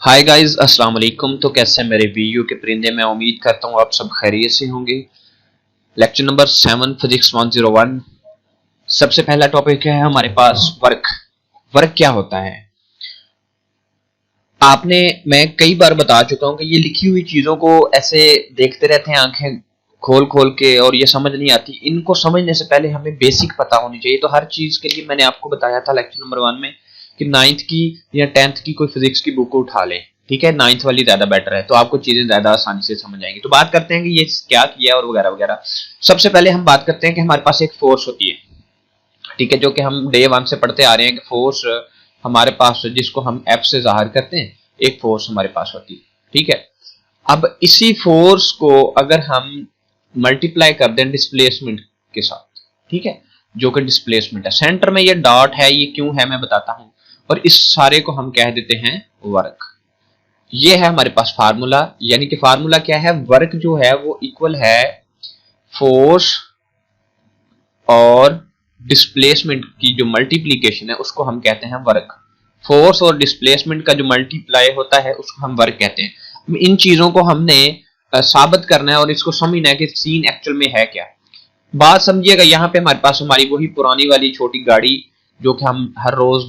Hi guys, अस्सलाम वालेकुम। तो कैसे हैं मेरे वीडियो के परिंदे। मैं उम्मीद करता हूँ आप सब खैरियत से होंगे। Lecture number 7 physics 101। सबसे पहला टॉपिक है हमारे पास वर्क। वर्क क्या होता है? आपने मैं कई बार बता चुका हूँ कि ये लिखी हुई चीजों को ऐसे देखते रहते हैं आंखें खोल खोल के और ये समझ नहीं आती। इनको समझने से पहले हमें बेसिक पता होनी चाहिए। तो हर चीज के लिए मैंने आपको बताया था लेक्चर नंबर 1 में कि 9th की या 10th की कोई फिजिक्स की बुक उठा लें। ठीक है, 9th वाली ज्यादा बेटर है, तो आपको चीजें ज्यादा आसानी से समझ आएंगी। तो बात करते हैं कि ये क्या किया और वगैरह वगैरह। सबसे पहले हम बात करते हैं कि हमारे पास एक फोर्स होती है, ठीक है, जो कि हम डे 1 से पढ़ते आ रहे हैं कि फोर्स हमारे पास, जिसको हम एफ से जाहिर करते हैं, एक फोर्स हमारे पास होती है। ठीक है, अब इसी फोर्स को अगर हम मल्टीप्लाई कर दें डिस्प्लेसमेंट के साथ, ठीक है, जो कि डिस्प्लेसमेंट है, सेंटर में ये डॉट है, ये क्यों है मैं बताता हूं, और इस सारे को हम कह देते हैं वर्क। ये है हमारे पास फार्मूला, यानी कि फार्मूला क्या है, वर्क जो है वो इक्वल है फोर्स और डिस्प्लेसमेंट की जो मल्टीप्लीकेशन है उसको हम कहते हैं वर्क। फोर्स और डिस्प्लेसमेंट का जो मल्टीप्लाई होता है उसको हम वर्क कहते हैं। इन चीजों को हमने साबित करना है और इसको समझना है कि सीन एक्चुअल में है क्या। बात समझिएगा, यहाँ पे हमारे पास हमारी वही पुरानी वाली छोटी गाड़ी जो कि हम हर रोज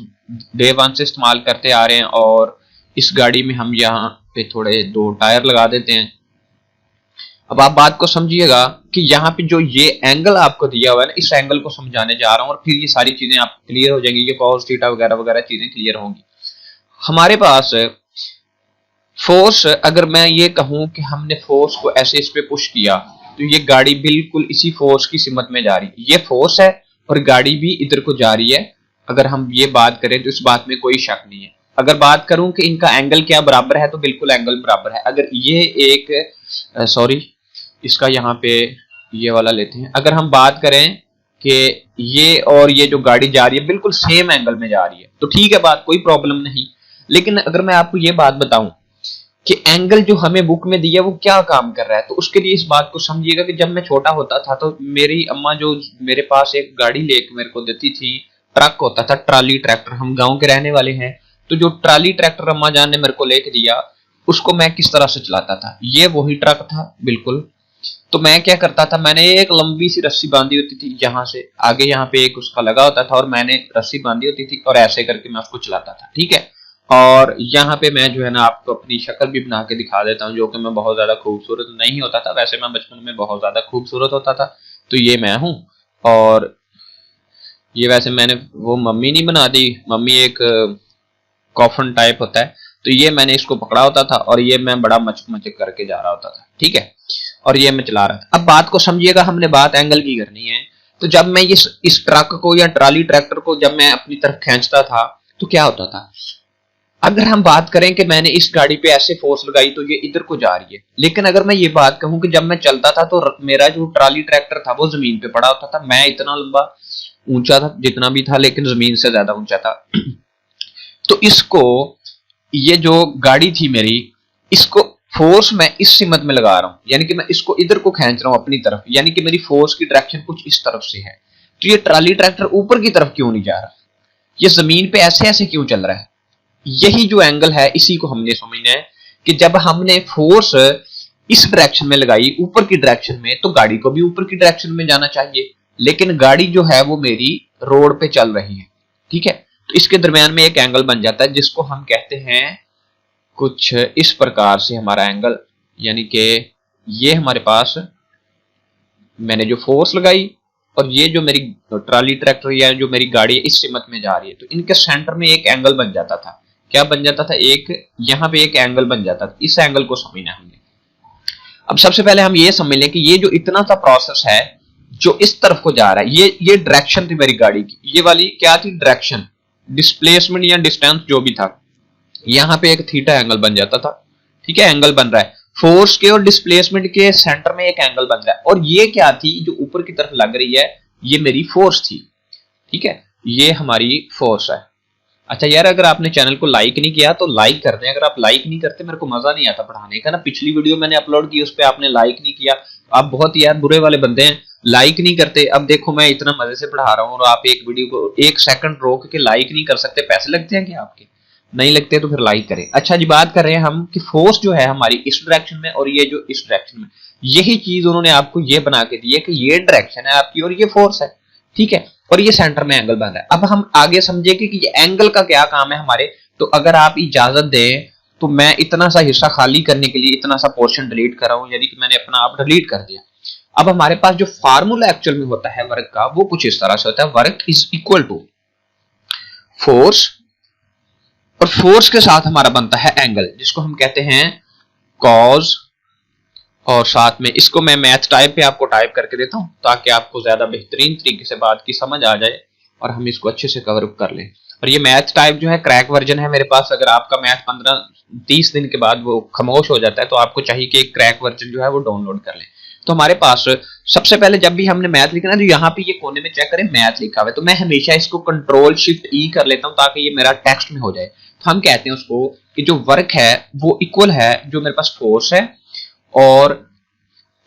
डे 1 से इस्तेमाल करते आ रहे हैं, और इस गाड़ी में हम यहाँ पे थोड़े 2 टायर लगा देते हैं। अब आप बात को समझिएगा कि यहाँ पे जो ये एंगल आपको दिया हुआ है ना, इस एंगल को समझाने जा रहा हूं और फिर ये सारी चीजें आप क्लियर हो जाएंगी, ये कॉस थीटा वगैरह वगैरह चीजें क्लियर होंगी। हमारे पास फोर्स, अगर मैं ये कहूं कि हमने फोर्स को ऐसे इस पे पुश किया तो ये गाड़ी बिल्कुल इसी फोर्स की सिमत में जा रही है। ये फोर्स है और गाड़ी भी इधर को जा रही है। अगर हम ये बात करें तो इस बात में कोई शक नहीं है। अगर बात करूं कि इनका एंगल क्या बराबर है, तो बिल्कुल एंगल बराबर है। अगर ये एक सॉरी, इसका यहाँ पे ये वाला लेते हैं। अगर हम बात करें कि ये और ये जो गाड़ी जा रही है बिल्कुल सेम एंगल में जा रही है, तो ठीक है, बात कोई प्रॉब्लम नहीं। लेकिन अगर मैं आपको ये बात बताऊं कि एंगल जो हमें बुक में दिया वो क्या काम कर रहा है, तो उसके लिए इस बात को समझिएगा कि जब मैं छोटा होता था तो मेरी अम्मा जो मेरे पास एक गाड़ी लेके मेरे को देती थी, ट्रक होता था, ट्राली ट्रैक्टर। हम गांव के रहने वाले हैं, तो जो ट्राली ट्रैक्टर अम्मा जान ने मेरे को लेके दिया उसको मैं किस तरह से चलाता था, ये वही ट्रक था बिल्कुल। तो मैं क्या करता था, मैंने एक लंबी सी रस्सी बांधी होती थी, यहाँ से आगे यहाँ पे एक उसका लगा होता था और मैंने रस्सी बांधी होती थी और ऐसे करके मैं उसको चलाता था। ठीक है, और यहाँ पे मैं जो है ना आपको अपनी शक्ल भी बना के दिखा देता हूँ, जो कि मैं बहुत ज्यादा खूबसूरत नहीं होता था। वैसे मैं बचपन में बहुत ज्यादा खूबसूरत होता था। तो ये मैं हूँ, और ये वैसे मैंने वो मम्मी नहीं बना दी, मम्मी एक कॉफन टाइप होता है, तो ये मैंने इसको पकड़ा होता था और ये मैं बड़ा मचक मचक करके जा रहा होता था। ठीक है, और ये मैं चला रहा था। अब बात को समझिएगा, हमने बात एंगल की करनी है। तो जब मैं इस ट्रक को या ट्राली ट्रैक्टर को जब मैं अपनी तरफ खींचता था तो क्या होता था, अगर हम बात करें कि मैंने इस गाड़ी पे ऐसे फोर्स लगाई तो ये इधर को जा रही है। लेकिन अगर मैं ये बात कहूं कि जब मैं चलता था तो मेरा जो ट्राली ट्रैक्टर था वो जमीन पे पड़ा होता था। मैं इतना लंबा ऊंचा था जितना भी था, लेकिन जमीन से ज्यादा ऊंचा था। तो इसको, ये जो गाड़ी थी मेरी, इसको फोर्स मैं इस सिमत में लगा रहा हूं, यानी कि मैं इसको इधर को खींच रहा हूं अपनी तरफ, यानी कि मेरी फोर्स की डायरेक्शन कुछ इस तरफ से है। तो ये ट्राली ट्रैक्टर ऊपर की तरफ क्यों नहीं जा रहा, ये जमीन पे ऐसे ऐसे क्यों चल रहा है? यही जो एंगल है इसी को हमने समझना है कि जब हमने फोर्स इस डायरेक्शन में लगाई, ऊपर की डायरेक्शन में, तो गाड़ी को भी ऊपर की डायरेक्शन में जाना चाहिए। लेकिन गाड़ी जो है वो मेरी रोड पे चल रही है। ठीक है, तो इसके दरमियान में एक एंगल बन जाता है जिसको हम कहते हैं कुछ इस प्रकार से हमारा एंगल, यानी कि ये हमारे पास मैंने जो फोर्स लगाई और ये जो मेरी ट्राली ट्रैक्टर या जो मेरी गाड़ी इस सिमत में जा रही है, तो इनके सेंटर में एक एंगल बन जाता था। क्या बन जाता था? एक यहाँ पे एक एंगल बन जाता था। इस एंगल को समझना है हमने। अब सबसे पहले हम ये समझ लें कि ये जो इतना सा प्रोसेस है जो इस तरफ को जा रहा है, ये डायरेक्शन थी मेरी गाड़ी की। ये वाली क्या थी? डायरेक्शन, डिस्प्लेसमेंट या डिस्टेंस जो भी था। यहाँ पे एक थीटा एंगल बन जाता था। ठीक है, एंगल बन रहा है फोर्स के और डिस्प्लेसमेंट के सेंटर में एक एंगल बन रहा है। और ये क्या थी जो ऊपर की तरफ लग रही है? ये मेरी फोर्स थी। ठीक है, ये हमारी फोर्स है। अच्छा यार, अगर आपने चैनल को लाइक नहीं किया तो लाइक कर दें। अगर आप लाइक नहीं करते मेरे को मजा नहीं आता पढ़ाने का ना। पिछली वीडियो मैंने अपलोड की, उस पर आपने लाइक नहीं किया। आप बहुत यार बुरे वाले बंदे हैं, लाइक नहीं करते। अब देखो मैं इतना मजे से पढ़ा रहा हूँ और आप एक वीडियो को 1 सेकंड रोक के लाइक नहीं कर सकते। पैसे लगते हैं क्या आपके? नहीं लगते तो फिर लाइक करें। अच्छा जी, बात कर रहे हैं हम कि फोर्स जो है हमारी इस डायरेक्शन में और ये जो इस डायरेक्शन में, यही चीज उन्होंने आपको ये बना के दी है कि ये डायरेक्शन है आपकी और ये फोर्स है, ठीक है, और ये सेंटर में एंगल बन रहा है। अब हम आगे समझेंगे कि ये एंगल का क्या काम है हमारे। तो अगर आप इजाजत दें तो मैं इतना सा हिस्सा खाली करने के लिए इतना सा पोर्शन डिलीट कर रहा हूं, यानी कि मैंने अपना आप डिलीट कर दिया। अब हमारे पास जो फार्मूला एक्चुअल में होता है वर्क का, वो कुछ इस तरह से होता है, work is equal to force, और फोर्स के साथ हमारा बनता है एंगल, जिसको हम कहते हैं कॉज, और साथ में इसको मैं मैथ टाइप पे आपको टाइप करके देता हूं ताकि आपको ज्यादा बेहतरीन तरीके से बात की समझ आ जाए और हम इसको अच्छे से कवर अप कर लें। और ये मैथ टाइप जो है क्रैक वर्जन है मेरे पास। अगर आपका मैथ 15-30 दिन के बाद वो खामोश हो जाता है तो आपको चाहिए कि एक क्रैक वर्जन जो है वो डाउनलोड कर लें। तो हमारे पास सबसे पहले जब भी हमने मैथ लिखना है तो यहाँ पे ये कोने में चेक करें मैथ लिखा हुआ है, तो मैं हमेशा इसको कंट्रोल शिफ्ट ई कर लेता हूँ ताकि ये मेरा टेक्स्ट में हो जाए। तो हम कहते हैं उसको कि जो वर्क है वो इक्वल है जो मेरे पास फोर्स है, और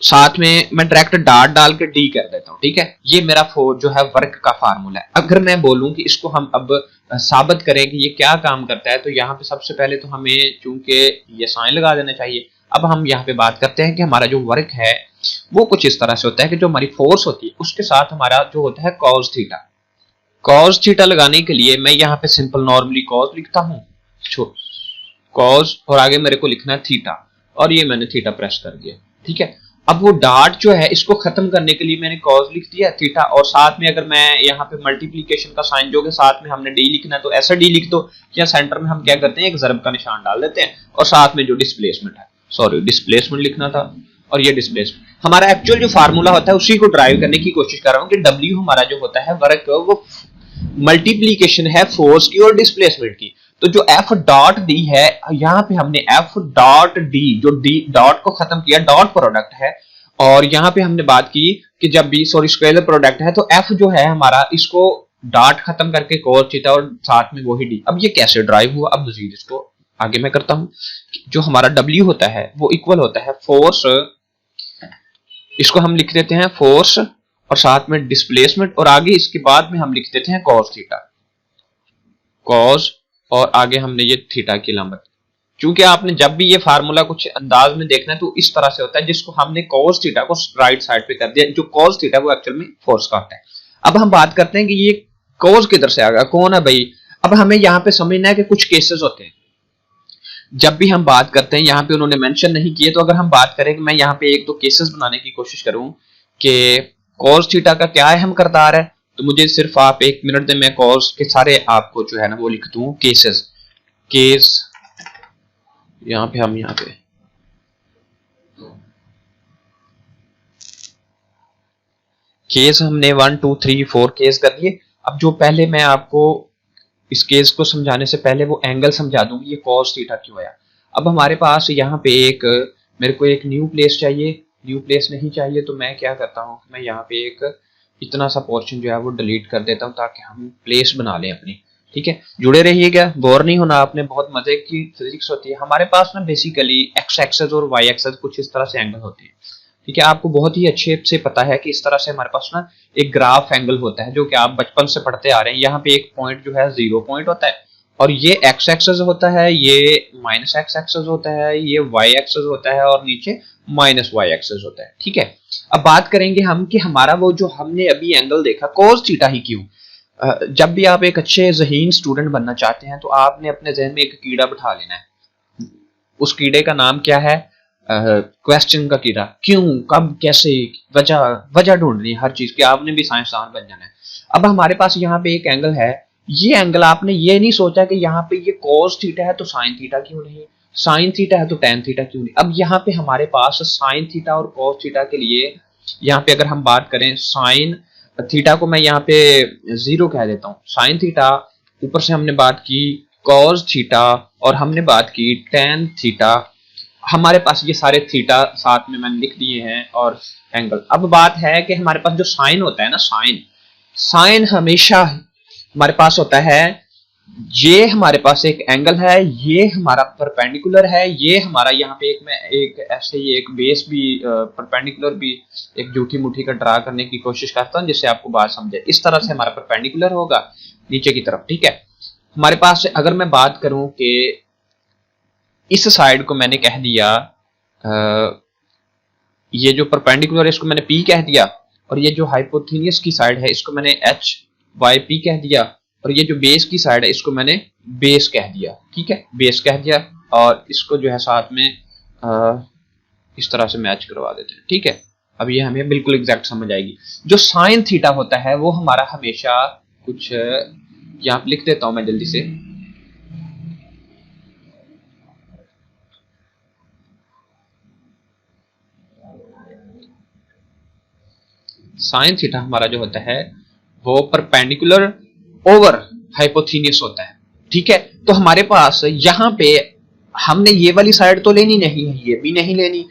साथ में मैं डायरेक्ट डॉट डाल के डी कर देता हूँ, ठीक है। ये मेरा फोर्स जो है वर्क का फार्मूला है। अगर मैं बोलूं कि इसको हम अब साबित करें कि ये क्या काम करता है, तो यहाँ पे सबसे पहले तो हमें चूंकि ये साइन लगा देना चाहिए। अब हम यहाँ पे बात करते हैं कि हमारा जो वर्क है वो कुछ इस तरह से होता है कि जो हमारी फोर्स होती है उसके साथ हमारा जो होता है कॉस थीटा। कॉस थीटा लगाने के लिए मैं यहाँ पे सिंपल नॉर्मली कॉस लिखता हूँ, कॉस, और आगे मेरे को लिखना है थीटा, और ये मैंने थीटा प्रेस कर दिया, ठीक है। अब वो डॉट जो है इसको खत्म करने के लिए मैंने कॉस लिख दिया थीटा, और साथ में अगर मैं यहाँ पे मल्टीप्लीकेशन का साइन जो के साथ में हमने डी लिखना है तो ऐसा डी लिख दो, या सेंटर में हम क्या करते हैं एक ज़रब का निशान डाल देते हैं, और साथ में जो डिस्प्लेसमेंट है, सॉरी डिस्प्लेसमेंट लिखना था, और ये डिस्प्लेसमेंट हमारा एक्चुअल जो फार्मूला होता है उसी को ड्राइव करने की कोशिश कर रहा हूँ कि डब्ल्यू हमारा जो होता है वर्क वो मल्टीप्लीकेशन है फोर्स की और डिस्प्लेसमेंट की। तो जो एफ डॉट डी है, यहाँ पे हमने एफ डॉट डी, जो डी डॉट को खत्म किया, डॉट प्रोडक्ट है, और यहाँ पे हमने बात की कि जब भी सॉरी स्केलर प्रोडक्ट है तो एफ जो है हमारा इसको डॉट खत्म करके कोस थीटा और साथ में वही डी। अब ये कैसे ड्राइव हुआ, अब मजीद इसको आगे मैं करता हूँ। जो हमारा डब्ल्यू होता है वो इक्वल होता है फोर्स, इसको हम लिख देते हैं फोर्स और साथ में डिस्प्लेसमेंट, और आगे इसके बाद में हम लिख देते हैं कॉस थीटा, कॉस, और आगे हमने ये थीटा की लंबत। क्योंकि आपने जब भी ये फार्मूला कुछ अंदाज में देखना है तो इस तरह से होता है, जिसको हमने कॉस थीटा को राइट साइड पे कर दिया, जो कॉस थीटा वो एक्चुअल में फोर्स का होता है। अब हम बात करते हैं कि ये कॉस किधर से आ गया, कौन है भाई। अब हमें यहाँ पे समझना है कि कुछ केसेस होते हैं जब भी हम बात करते हैं, यहाँ पे उन्होंने मेंशन नहीं किए, तो अगर हम बात करें कि मैं यहाँ पे एक दो केसेस बनाने की कोशिश करूं कि कॉस थीटा का क्या अहम किरदार है, तो मुझे सिर्फ आप 1 मिनट दें, मैं कॉस के सारे आपको जो है ना वो लिख दूं केसेस। केस यहाँ पे हम यहाँ पे केस हमने 1 2 3 4 केस कर दिए। अब जो पहले मैं आपको इस केस को समझाने से पहले वो एंगल समझा दूंगी, ये कॉस थीटा क्यों आया। अब हमारे पास यहाँ पे एक मेरे को एक न्यू प्लेस चाहिए, न्यू प्लेस नहीं चाहिए तो मैं क्या करता हूँ, मैं यहाँ पे एक इतना सा पोर्शन जो है वो डिलीट कर देता हूँ ताकि हम प्लेस बना लें अपनी, ठीक है। जुड़े रहिएगा, बोर नहीं होना आपने, बहुत मजे की फिजिक्स होती है हमारे पास ना। बेसिकली एक्स एक्सेस और वाई एक्सेस कुछ इस तरह से एंगल होते हैं, ठीक है। आपको बहुत ही अच्छे से पता है कि इस तरह से हमारे पास ना एक ग्राफ एंगल होता है जो कि आप बचपन से पढ़ते आ रहे हैं। यहाँ पे एक पॉइंट जो है 0 पॉइंट होता है, और ये एक्स एक्सेस होता है, ये माइनस एक्स एक्सेस होता है, ये वाई एक्सेस होता है, और नीचे माइनस वाई एक्सेस होता है, ठीक है। अब बात करेंगे हम कि हमारा वो जो हमने अभी एंगल देखा कॉस थीटा ही क्यों। जब भी आप एक अच्छे ज़हीन स्टूडेंट बनना चाहते हैं तो आपने अपने जहन में एक कीड़ा बिठा लेना है। उस कीड़े का नाम क्या है, क्वेश्चन का कीड़ा, क्यों, कब, कैसे, वजह, वजह ढूंढनी हर चीज की, आपने भी साइंसदान बन जाना है। अब हमारे पास यहाँ पे एक एंगल है, ये एंगल आपने ये नहीं सोचा कि यहाँ पे ये कॉस थीटा है तो साइन थीटा क्यों नहीं, साइन थीटा है तो टेन थीटा क्यों नहीं। अब यहाँ पे हमारे पास साइन थीटा और कॉस थीटा के लिए यहाँ पे अगर हम बात करें, साइन थीटा को मैं यहाँ पे 0 कह देता हूँ, साइन थीटा, ऊपर से हमने बात की कॉस थीटा, और हमने बात की टेन थीटा। हमारे पास ये सारे थीटा साथ में मैंने लिख दिए हैं और एंगल। अब बात है कि हमारे पास जो साइन होता है ना, साइन, साइन हमेशा हमारे पास होता है, ये हमारे पास एक एंगल है, ये हमारा परपेंडिकुलर है, ये हमारा यहाँ पे एक मैं एक ऐसे ही एक बेस भी परपेंडिकुलर भी एक झूठी मुठी का ड्रा करने की कोशिश करता हूँ जिससे आपको बात समझे। इस तरह से हमारा परपेंडिकुलर होगा नीचे की तरफ, ठीक है। हमारे पास अगर मैं बात करूं कि इस साइड को मैंने कह दिया ये जो परपेंडिकुलर है इसको मैंने P कह दिया, और ये जो हाइपोथेनियस की साइड है इसको मैंने H बाय P कह दिया, और ये जो बेस की साइड है इसको मैंने बेस कह दिया। ठीक है, बेस कह दिया, और इसको जो है साथ में इस तरह से मैच करवा देते हैं। ठीक है, अब ये हमें बिल्कुल एग्जैक्ट समझ आएगी। जो साइन थीटा होता है वो हमारा हमेशा कुछ यहाँ पे लिख देता हूं मैं जल्दी से। साइन थीटा हमारा जो होता है वो परपेंडिकुलर ओवर हाइपोथेनियस होता है। ठीक है, तो हमारे पास यहाँ पे हमने ये वाली साइड तो लेनी नहीं है, ये भी नहीं लेनी,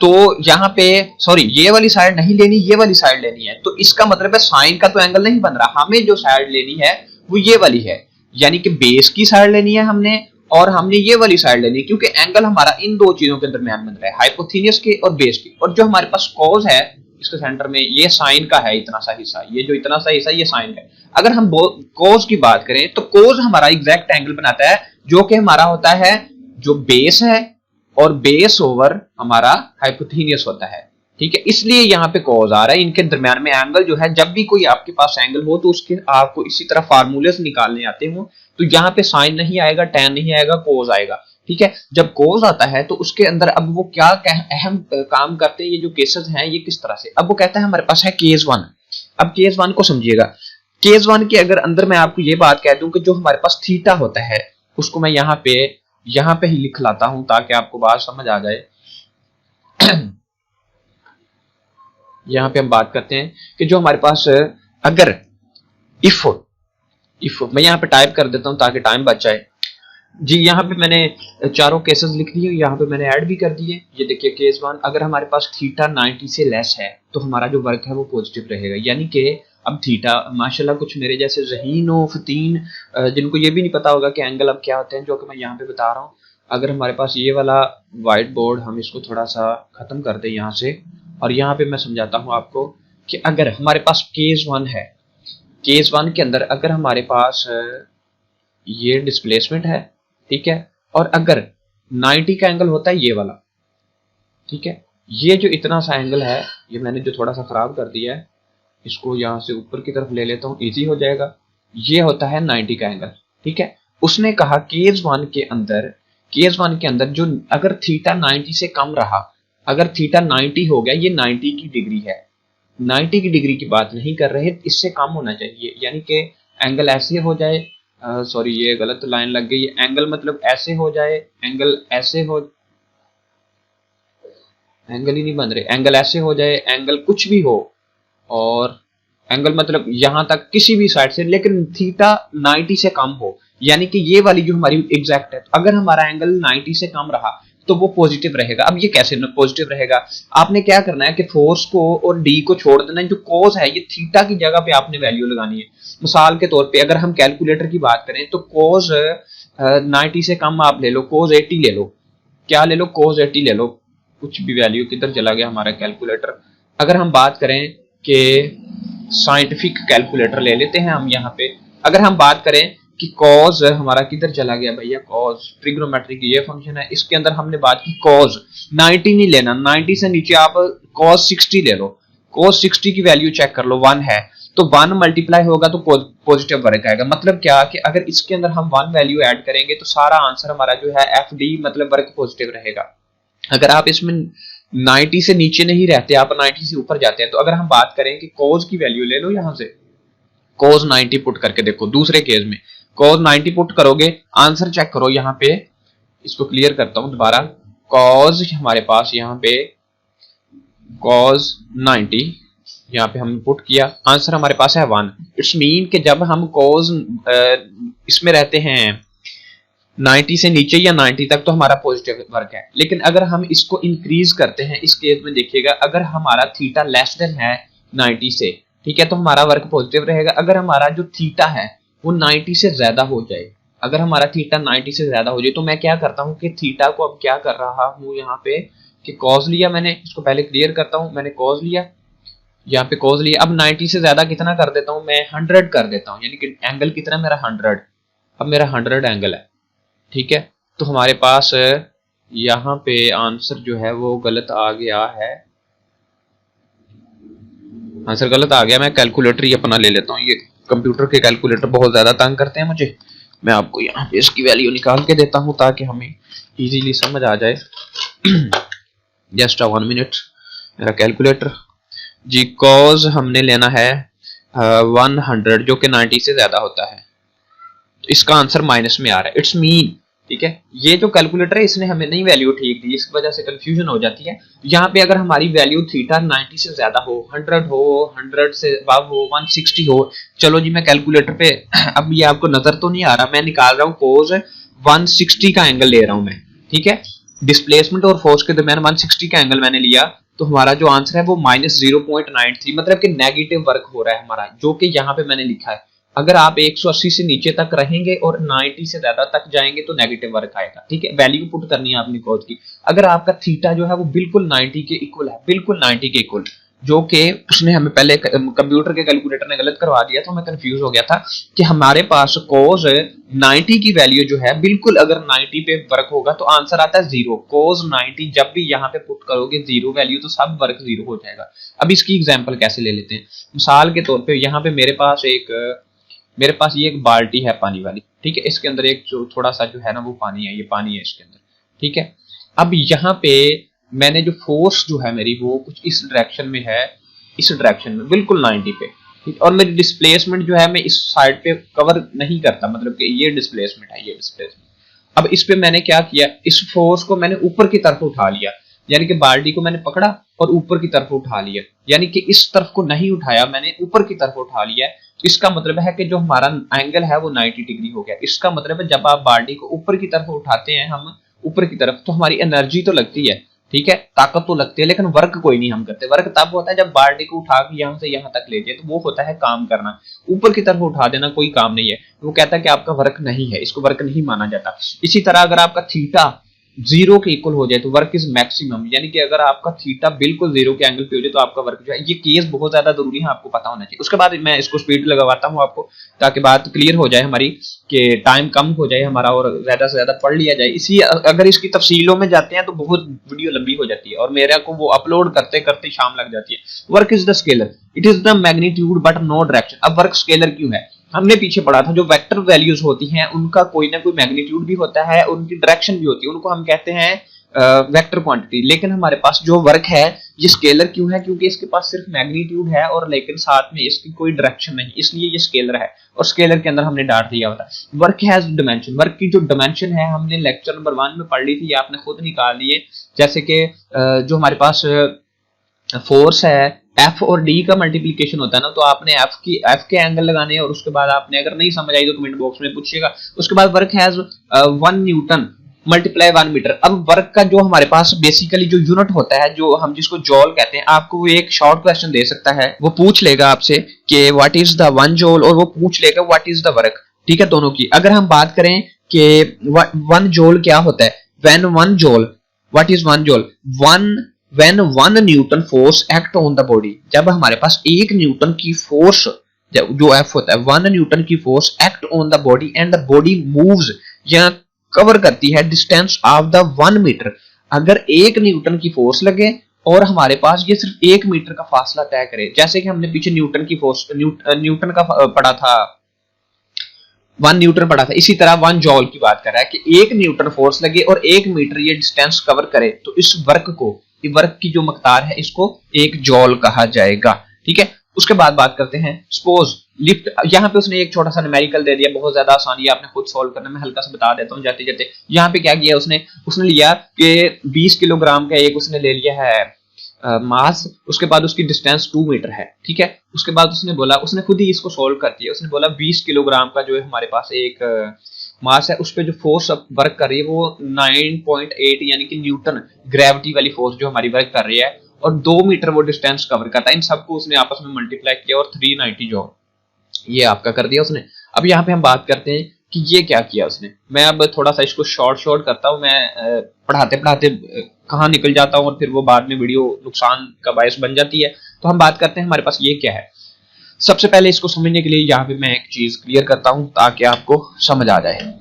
तो यहाँ पे सॉरी ये वाली साइड नहीं लेनी, ये वाली साइड लेनी है। तो इसका मतलब है साइन का तो एंगल नहीं बन रहा, हमें जो साइड लेनी है वो ये वाली है, यानी कि बेस की साइड लेनी है हमने, और हमने ये वाली साइड लेनी है, क्योंकि एंगल हमारा इन दो चीजों के दरमियान बन रहा है, हाइपोथेनियस के और बेस के। और जो हमारे पास कॉज है इसके सेंटर में, ये साइन का है इतना सा हिस्सा, ये जो इतना सा हिस्सा ये साइन है। अगर हम कोज की बात करें तो कोज हमारा एग्जैक्ट एंगल बनाता है, जो कि हमारा होता है जो बेस है और बेस ओवर हमारा हाइपोथेनियस होता है। ठीक है, इसलिए यहाँ पे कोज आ रहा है, इनके दरमियान में एंगल जो है, जब भी कोई आपके पास एंगल हो तो उसके आपको इसी तरह फार्मूले निकालने आते हो, तो यहाँ पे साइन नहीं आएगा, टैन नहीं आएगा, कोज आएगा। ठीक है, जब कोज आता है तो उसके अंदर अब वो क्या अहम काम करते हैं, ये जो केसेस हैं ये किस तरह से, अब वो कहता है हमारे पास है केस वन। अब केस वन को समझिएगा, केस वन के अगर अंदर मैं आपको ये बात कह दूं कि जो हमारे पास थीटा होता है उसको मैं यहाँ पे ही लिख लाता हूं ताकि आपको बात समझ आ जाए। यहाँ पे हम बात करते हैं कि जो हमारे पास अगर इफ मैं यहाँ पे टाइप कर देता हूं ताकि टाइम बच जाए जी। यहाँ पे मैंने चारों केसेस लिख दिए, यहाँ पे मैंने ऐड भी कर दिए। ये देखिए केस वन, अगर हमारे पास थीटा 90 से लेस है तो हमारा जो वर्क है वो पॉजिटिव रहेगा, यानी कि अब थीटा माशाल्लाह कुछ मेरे जैसे ज़हीन व फतीन जिनको ये भी नहीं पता होगा कि एंगल अब क्या होते हैं, जो कि मैं यहाँ पे बता रहा हूँ। अगर हमारे पास ये वाला व्हाइट बोर्ड, हम इसको थोड़ा सा खत्म कर दें यहाँ से, और यहाँ पे मैं समझाता हूँ आपको कि अगर हमारे पास केस वन है, केस वन के अंदर अगर हमारे पास ये डिस्प्लेसमेंट है, ठीक है, और अगर 90 का एंगल होता है ये वाला, ठीक है, ये जो इतना सा एंगल है, ये मैंने जो थोड़ा सा खराब कर दिया है, इसको यहां से ऊपर की तरफ ले लेता हूं, इजी हो जाएगा। ये होता है 90 का एंगल। ठीक है, उसने कहा केस वन के अंदर जो अगर थीटा 90 से कम रहा, अगर थीटा 90 हो गया, ये 90 की डिग्री है, 90 की डिग्री की बात नहीं कर रहे, इससे कम होना चाहिए, यानी कि एंगल ऐसे हो जाए, सॉरी ये गलत लाइन लग गई, एंगल मतलब ऐसे हो जाए, एंगल ऐसे हो, एंगल ही नहीं बन रहे, एंगल ऐसे हो जाए, एंगल कुछ भी हो, और एंगल मतलब यहां तक किसी भी साइड से, लेकिन थीटा 90 से कम हो, यानी कि ये वाली जो हमारी एग्जैक्ट है, अगर हमारा एंगल 90 से कम रहा तो वो पॉजिटिव रहेगा। अब ये कैसे पॉजिटिव रहेगा, आपने क्या करना है कि फोर्स को और डी को छोड़ देना है, जो कोस है ये थीटा की जगह पे आपने वैल्यू लगानी है। मिसाल के तौर पे अगर हम कैलकुलेटर की बात करें तो कोस 90 से कम आप ले लो, कोस 80 ले लो, क्या ले लो, कोस 80 ले लो, कुछ भी वैल्यू, किधर चला गया हमारा कैलकुलेटर। अगर हम बात करें कि साइंटिफिक कैलकुलेटर ले लेते हैं हम यहाँ पे, अगर हम बात करें कि कॉज हमारा किधर चला गया भैया, कॉज ट्रिग्नोमेट्री की ये फंक्शन है, इसके अंदर हमने बात की कॉज 90 नहीं लेना, 90 से नीचे आप कॉज 60 ले लो, कॉज 60 की वैल्यू चेक कर लो, 1 है, तो 1 मल्टीप्लाई होगा तो पॉजिटिव वर्क आएगा। मतलब क्या कि अगर इसके अंदर हम 1 वैल्यू ऐड करेंगे तो सारा आंसर हमारा जो है एफ डी मतलब वर्क पॉजिटिव रहेगा। अगर आप इसमें 90 से नीचे नहीं रहते, आप 90 से ऊपर जाते हैं, तो अगर हम बात करें कि कॉज की वैल्यू ले लो, यहां से कॉज 90 पुट करके देखो, दूसरे केस में कॉज 90 पुट करोगे, आंसर चेक करो, यहाँ पे इसको क्लियर करता हूं दोबारा, कॉज हमारे पास यहाँ पे कॉज 90 यहाँ पे हम पुट किया, आंसर हमारे पास है 1। इट्स मीन कि जब हम कॉज इसमें रहते हैं 90 से नीचे या 90 तक तो हमारा पॉजिटिव वर्क है, लेकिन अगर हम इसको इंक्रीज करते हैं, इस केस में देखिएगा अगर हमारा थीटा लेस देन है 90 से, ठीक है, तो हमारा वर्क पॉजिटिव रहेगा। अगर हमारा जो थीटा है वो 90 से ज्यादा हो जाए, अगर हमारा थीटा 90 से ज्यादा हो जाए, तो मैं क्या करता हूँ कि थीटा को अब क्या कर रहा हूँ यहाँ पे कि कॉज लिया मैंने, इसको पहले क्लियर करता हूँ, मैंने कॉज लिया, यहाँ पे कॉज लिया, अब 90 से ज्यादा कितना कर देता हूँ मैं, 100 कर देता हूँ, यानी कि एंगल कितना मेरा 100, अब मेरा 100 एंगल है, ठीक है। तो हमारे पास यहाँ पे आंसर जो है वो गलत आ गया है, आंसर गलत आ गया। मैं कैलकुलेटर ही अपना ले लेता हूँ, ये कंप्यूटर के कैलकुलेटर बहुत ज्यादा तंग करते हैं मुझे। मैं आपको यहाँ पे इसकी वैल्यू निकाल के देता हूँ ताकि हमें इजीली समझ आ जाए। जस्ट 1 मिनट, मेरा कैलकुलेटर जी। कॉज हमने लेना है 100 जो कि 90 से ज्यादा होता है, तो इसका आंसर माइनस में आ रहा है, इट्स मीन, ठीक है। ये जो कैलकुलेटर है इसने हमें नई वैल्यू ठीक दी, इस वजह से कंफ्यूजन हो जाती है। यहाँ पे अगर हमारी वैल्यू थीटा 90 से ज्यादा हो, 100 हो, 100 से अबव हो, 160 हो, चलो जी मैं कैलकुलेटर पे अब ये आपको नजर तो नहीं आ रहा, मैं निकाल रहा हूँ कोस 160 का एंगल ले रहा हूँ मैं, ठीक है। डिस्प्लेसमेंट और फोर्स के दरमियान 160 का एंगल मैंने लिया, तो हमारा जो आंसर है वो -0.93, मतलब कि नेगेटिव वर्क हो रहा है हमारा, जो कि यहाँ पे मैंने लिखा है। अगर आप 180 से नीचे तक रहेंगे और 90 से ज्यादा तक जाएंगे तो नेगेटिव वर्क आएगा, ठीक है। वैल्यू पुट करनी है आपने कोस की। अगर आपका थीटा जो है वो बिल्कुल 90 के इक्वल है, बिल्कुल 90 के इक्वल, जो कि उसने हमें पहले कंप्यूटर के कैलकुलेटर ने गलत करवा दिया, तो मैं कंफ्यूज हो गया था कि हमारे पास कोस 90 की वैल्यू जो है बिल्कुल अगर 90 पे वर्क होगा तो आंसर आता है 0। कोस 90 जब भी यहाँ पे पुट करोगे 0 वैल्यू, तो सब वर्क 0 हो जाएगा। अब इसकी एग्जांपल कैसे ले लेते हैं, मिसाल के तौर पे यहाँ पे मेरे पास ये एक बाल्टी है पानी वाली, ठीक है। इसके अंदर एक जो थोड़ा सा जो है ना वो पानी है, ये पानी है इसके अंदर, ठीक है। अब यहाँ पे मैंने जो फोर्स जो है मेरी वो कुछ इस डायरेक्शन में है, इस डायरेक्शन में बिल्कुल 90 पे, ठीक। और मेरी डिस्प्लेसमेंट जो है मैं इस साइड पे कवर नहीं करता, मतलब कि ये डिस्प्लेसमेंट है, ये डिस्प्लेसमेंट। अब इस पे मैंने क्या किया, इस फोर्स को मैंने ऊपर की तरफ उठा लिया, यानी कि बाल्टी को मैंने पकड़ा और ऊपर की तरफ उठा लिया, यानी कि इस तरफ को नहीं उठाया मैंने, ऊपर की तरफ उठा लिया। इसका मतलब है कि जो हमारा एंगल है वो 90 डिग्री हो गया। इसका मतलब है जब आप बाल्टी को ऊपर की तरफ उठाते हैं हम, ऊपर की तरफ, तो हमारी एनर्जी तो लगती है, ठीक है, ताकत तो लगती है, लेकिन वर्क कोई नहीं हम करते। वर्क तब होता है जब बाल्टी को उठा के यहाँ से यहाँ तक ले जाए, तो वो होता है काम करना। ऊपर की तरफ उठा देना कोई काम नहीं है, वो कहता है कि आपका वर्क नहीं है, इसको वर्क नहीं माना जाता। इसी तरह अगर आपका थीटा 0 के इक्वल हो जाए तो वर्क इज मैक्सिमम, यानी कि अगर आपका थीटा बिल्कुल 0 के एंगल पे हो जाए तो आपका वर्क जो है, ये केस बहुत ज्यादा जरूरी है, आपको पता होना चाहिए। उसके बाद मैं इसको स्पीड लगवाता हूँ आपको, ताकि बात क्लियर हो जाए हमारी, कि टाइम कम हो जाए हमारा और ज्यादा से ज्यादा पढ़ लिया जाए। इसी अगर इसकी तफसीलों में जाते हैं तो बहुत वीडियो लंबी हो जाती है और मेरे को वो अपलोड करते करते शाम लग जाती है। Work is the scalar, it is the magnitude but no direction. अब वर्क स्केलर क्यों है, हमने पीछे पढ़ा था जो वेक्टर वैल्यूज होती हैं उनका कोई ना कोई मैग्नीट्यूड भी होता है, उनकी डायरेक्शन भी होती है, उनको हम कहते हैं वेक्टर क्वांटिटी। लेकिन हमारे पास जो वर्क है ये स्केलर क्यों है, क्योंकि इसके पास सिर्फ मैग्नीट्यूड है और लेकिन साथ में इसकी कोई डायरेक्शन नहीं, इसलिए ये स्केलर है। और स्केलर के अंदर हमने डांट दिया होता है। वर्क हैज डिमेंशन, वर्क की जो डिमेंशन है हमने लेक्चर नंबर 1 में पढ़ ली थी, ये आपने खुद निकाल लिए। जैसे कि जो हमारे पास फोर्स है, एफ और डी का मल्टीप्लीकेशन होता है ना, तो आपने एफ के एंगल लगाने और उसके बाद आपने अगर नहीं समझ आई तो कमेंट बॉक्स में पूछिएगा। उसके बाद work has 1 newton multiply 1 metre. अब वर्क का जो हमारे पास बेसिकली जो यूनिट होता है, जो हम जिसको जॉल कहते हैं, आपको वो एक शॉर्ट क्वेश्चन दे सकता है, वो पूछ लेगा आपसे कि व्हाट इज द 1 जॉल, और वो पूछ लेगा व्हाट इज द वर्क, ठीक है, दोनों की। अगर हम बात करें कि 1 जॉल क्या होता है, when 1 जॉल, what is 1 जॉल, when 1 Newton force act on the body, जब हमारे पास 1 न्यूटन की फोर्स जो एफ होता है, 1 न्यूटन की force act on the body and the body moves या कवर करती है डिस्टेंस ऑफ द 1 मीटर। अगर 1 न्यूटन की फोर्स लगे और हमारे पास ये सिर्फ 1 मीटर का फासला तय करे, जैसे कि हमने पीछे न्यूटन की फोर्स न्यूटन का पढ़ा था, 1 न्यूटन पढ़ा था, इसी तरह 1 जॉल की बात कर रहा है कि 1 न्यूटन फोर्स लगे और 1 मीटर ये डिस्टेंस कवर करे, तो इस वर्क को, ये वर्क की जो मकदार है, इसको 1 जॉल कहा जाएगा, ठीक है। उसके बाद बात करते हैं सपोज लिफ्ट। यहाँ पे उसने एक छोटा सा न्यूमेरिकल दे दिया, बहुत ज्यादा आसानी है, आपने खुद सॉल्व करना, मैं हल्का सा बता देता हूँ जाते जाते। यहाँ पे क्या किया उसने लिया कि 20 किलोग्राम का एक उसने ले लिया है मास, उसके बाद उसकी डिस्टेंस 2 मीटर है, ठीक है। उसके बाद उसने बोला, उसने खुद ही इसको सोल्व कर दिया, उसने बोला 20 किलोग्राम का जो है हमारे पास एक मास है, उस पे जो फोर्स वर्क कर रही है वो 9.8 यानी कि न्यूटन ग्रेविटी वाली फोर्स जो हमारी वर्क कर रही है, और 2 मीटर वो डिस्टेंस कवर करता है। इन सबको उसने आपस में मल्टीप्लाई किया और 390 जो ये आपका कर दिया उसने। अब यहाँ पे हम बात करते हैं कि ये क्या किया उसने। मैं अब थोड़ा सा इसको शॉर्ट करता हूँ, मैं पढ़ाते पढ़ाते कहाँ निकल जाता हूँ और फिर वो बाद में वीडियो नुकसान का बायस बन जाती है। तो हम बात करते हैं हमारे पास ये क्या है। सबसे पहले इसको समझने के लिए यहाँ पे मैं एक चीज क्लियर करता हूँ ताकि आपको समझ आ जाए।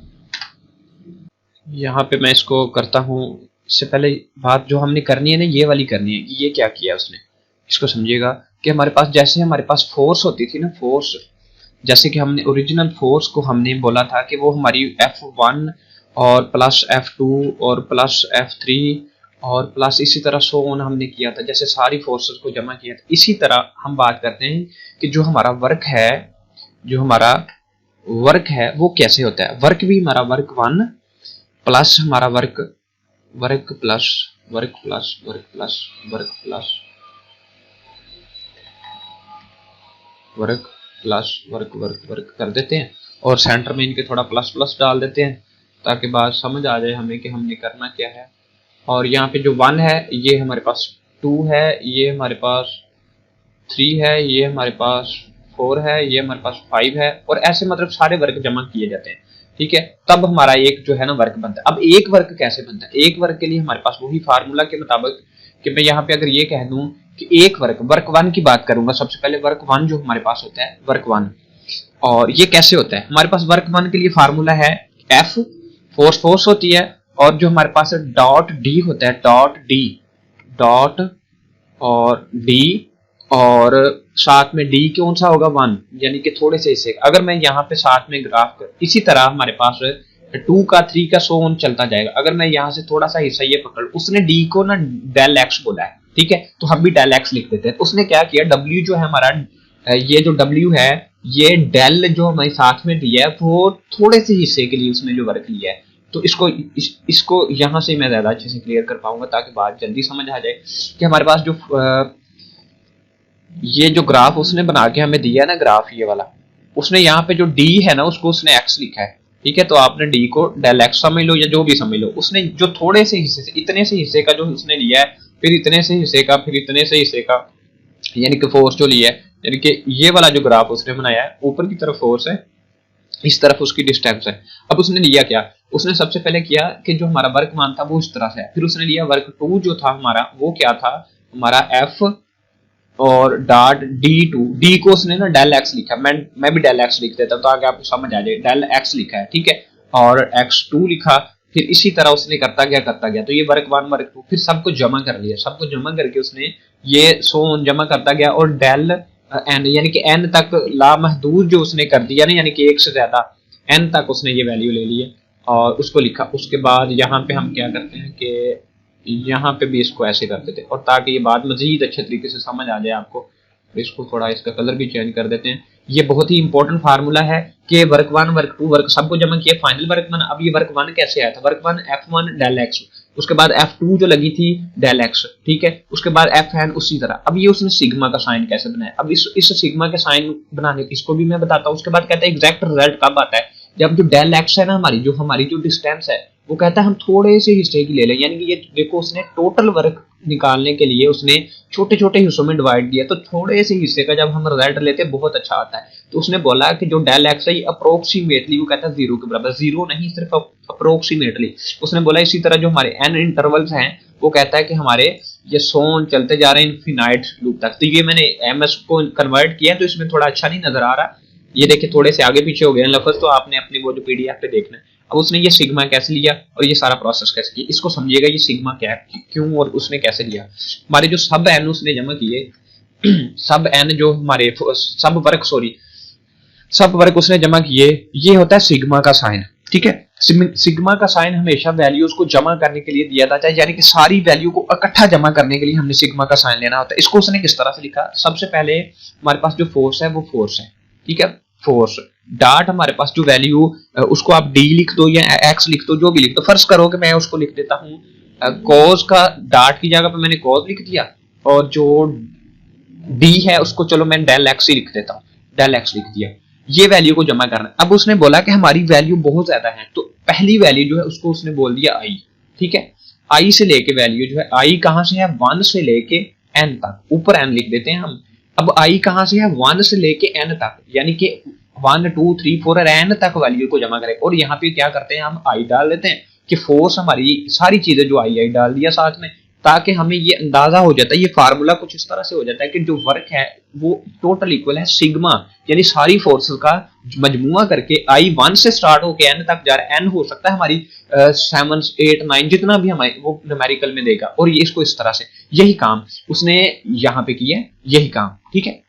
यहाँ पे मैं इसको करता हूँ। इससे पहले बात जो हमने करनी है ना, ये वाली करनी है कि ये क्या किया उसने। इसको समझिएगा कि हमारे पास जैसे हमारे पास फोर्स होती थी ना, फोर्स, जैसे कि हमने ओरिजिनल फोर्स को हमने बोला था कि वो हमारी F1 और प्लस F2 और प्लस F3 और प्लस इसी तरह सो ऑन हमने किया था, जैसे सारी फोर्सेस को जमा किया था। इसी तरह हम बात करते हैं कि जो हमारा वर्क है, जो हमारा वर्क है वो कैसे होता है। वर्क भी हमारा वर्क 1 प्लस हमारा work work plus work plus work plus work plus work plus work work work कर देते हैं और सेंटर में इनके थोड़ा प्लस प्लस डाल देते हैं ताकि बात समझ आ जाए हमें कि हमने करना क्या है। और यहाँ पे जो 1 है ये हमारे पास 2 है, ये हमारे पास 3 है, ये हमारे पास 4 है, ये हमारे पास 5 है, और ऐसे मतलब सारे वर्क जमा किए जाते हैं। ठीक है, तब हमारा एक जो है ना वर्क बनता है। अब एक वर्क कैसे बनता है? एक वर्क के लिए हमारे पास वही फार्मूला के मुताबिक कि मैं यहाँ पे अगर ये कह दूं कि एक वर्क 1 की बात करूंगा, सबसे पहले वर्क 1 जो हमारे पास होता है वर्क 1, और ये कैसे होता है? हमारे पास वर्क 1 के लिए फार्मूला है F, फोर्स होती है, और जो हमारे पास डॉट डी होता है, डॉट डी, डॉट और डी, और साथ में डी कौन सा होगा? 1, यानी कि थोड़े से हिस्से। अगर मैं यहाँ पे साथ में ग्राफ कर, इसी तरह हमारे पास 2 का 3 का सो ऑन चलता जाएगा। अगर मैं यहाँ से थोड़ा सा हिस्सा ये पकड़, उसने डी को ना डेल एक्स बोला है, ठीक है, तो हम भी डेल एक्स लिख देते हैं। उसने क्या किया, डब्ल्यू जो है हमारा, ये जो डब्ल्यू है, ये डेल जो हमारे साथ में दिया है वो थोड़े से हिस्से के लिए उसने जो वर्क लिया है। तो इसको यहाँ से मैं ज्यादा अच्छे से क्लियर कर पाऊंगा ताकि बात जल्दी समझ आ जाए कि हमारे पास जो ये जो ग्राफ उसने बना के हमें दिया है ना, ग्राफ ये वाला, उसने यहाँ पे जो डी है ना उसको उसने एक्स लिखा है। ठीक है, तो आपने डी को डेल एक्स समझ लो या जो भी समझ लो। उसने जो थोड़े से हिस्से से, इतने से हिस्से का जो उसने लिया है, फिर इतने से हिस्से का, फिर इतने से हिस्से का, यानी कि फोर्स जो लिया है, यानी कि ये वाला जो ग्राफ उसने बनाया है, ऊपर की तरफ फोर्स है, इस तरफ उसकी डिस्टेंस है। अब उसने लिया क्या, उसने सबसे पहले किया कि जो हमारा वर्क 1 था वो इस तरह से है, फिर उसने लिया वर्क 2 जो था हमारा, वो क्या था हमारा एफ और डॉट D2, डी को उसने ना डेल एक्स लिखा, मैं भी डेल एक्स लिख देता हूं तो आगे आपको समझ आ जाए। डेल एक्स लिखा है, ठीक है, और x2 लिखा, फिर इसी तरह उसने करता गया, तो ये वर्क 1 वर्क 2, फिर सबको जमा कर लिया, सबको जमा करके उसने ये सो जमा करता गया, और डेल एन यानी कि एन तक लामहदूद जो उसने कर दिया ना, यानी कि एक से ज्यादा एन तक उसने ये वैल्यू ले ली है और उसको लिखा। उसके बाद यहाँ पे हम क्या करते हैं कि यहाँ पे भी इसको ऐसे कर देते हैं, और ताकि ये बात मजीद अच्छे तरीके से समझ आ जाए आपको, इसको थोड़ा इसका कलर भी चेंज कर देते हैं। ये बहुत ही इंपॉर्टेंट फार्मूला है कि वर्क 1 वर्क 2 वर्क सबको जमा किया, फाइनल वर्क 1। अब ये वर्क 1 कैसे आया था? वर्क 1 F1 डेल एक्स, उसके बाद F2 जो लगी थी डेल एक्स, ठीक है, उसके बाद Fn उसी तरह। अब ये उसने सिग्मा का साइन कैसे बनाया? अब इस सिग्मा के साइन बनाने इसको भी मैं बताता हूँ। उसके बाद कहते हैं एग्जैक्ट रिजल्ट कब आता है? जब जो डेल एक्स है ना, हमारी जो डिस्टेंस है, वो कहता है हम थोड़े से हिस्से की ले लें, यानी कि ये देखो उसने टोटल वर्क निकालने के लिए उसने छोटे छोटे हिस्सों में डिवाइड किया, तो थोड़े से हिस्से का जब हम रिजल्ट लेते हैं बहुत अच्छा आता है। तो उसने बोला कि जो डेल एक्स है ये अप्रोक्सीमेटली, वो कहता है 0 के बराबर, 0 नहीं सिर्फ अप्रोक्सीमेटली। उसने बोला इसी तरह जो हमारे एन इंटरवल्स हैं, वो कहता है कि हमारे ये सोन चलते जा रहे हैं इनफिनाइट लूप तक। तो ये मैंने एमएस को कन्वर्ट किया तो इसमें थोड़ा अच्छा नहीं नजर आ रहा, ये देखिए थोड़े से आगे पीछे हो गए लफ्ज, तो आपने अपनी वो जो पीडीएफ पे देखना है। अब उसने ये सिग्मा कैसे लिया और ये सारा प्रोसेस कैसे किया, इसको समझिएगा। ये सिग्मा क्या है, क्यों और उसने कैसे लिया। हमारे जो सब एन उसने जमा किए सब एन जो हमारे सब वर्क उसने जमा किए, ये होता है सिग्मा का साइन, ठीक है। सिग्मा का साइन हमेशा वैल्यूज को जमा करने के लिए दिया जाता है, यानी कि सारी वैल्यू को इकट्ठा जमा करने के लिए हमने सिग्मा का साइन लेना होता है। इसको उसने किस तरह से लिखा? सबसे पहले हमारे पास जो फोर्स है वो फोर्स है, ठीक है, फोर्स डाट हमारे पास जो वैल्यू, उसको आप डी लिख दो या एक्स लिख दो, जो भी लिख दो। फर्ज करो कि मैं उसको लिख देता हूँ कॉज का, डाट की जगह पे मैंने कॉज लिख दिया, और जो डी है उसको चलो मैं डेल एक्स ही लिख देता हूँ, डेल एक्स लिख दिया। ये वैल्यू को जमा करना। अब उसने बोला कि हमारी वैल्यू बहुत ज्यादा है, तो पहली वैल्यू जो है उसको उसने बोल दिया आई, ठीक है। आई से लेके वैल्यू जो है, आई कहां से है? 1 से लेके एन तक, ऊपर एन लिख देते हैं हम। अब आई कहां से है? 1 से लेके एन तक, यानी कि 1 2 3 4 और एन तक वैल्यू को जमा करें। और यहाँ पे क्या करते हैं, हम आई डाल देते हैं कि फोर्स हमारी सारी चीजें जो आई डाल दिया साथ में, ताकि हमें ये अंदाजा हो जाता है, ये फार्मूला कुछ इस तरह से हो जाता है कि जो वर्क है वो टोटल इक्वल है सिग्मा, यानी सारी फोर्सेस का मजमुआ करके I1 से स्टार्ट होकर n तक जा रहा है। n हो सकता है हमारी 7 8 9 जितना भी हमारे वो न्यूमेरिकल में देगा, और ये इसको इस तरह से, यही काम उसने यहाँ पे किया है, यही काम, ठीक है।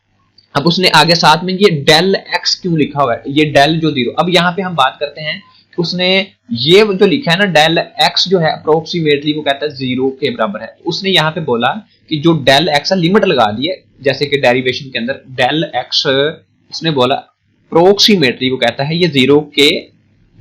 अब उसने आगे साथ में ये डेल एक्स क्यों लिखा हुआ है, ये डेल जो 0, अब यहाँ पे हम बात करते हैं कि उसने ये जो लिखा है ना डेल एक्स जो है अप्रोक्सीमेटली वो कहता है 0 के बराबर है। उसने यहाँ पे बोला कि जो डेल एक्स है लिमिट लगा दी है, जैसे कि डेरिवेशन के अंदर डेल एक्स उसने बोला अप्रोक्सीमेटली वो कहता है ये 0 के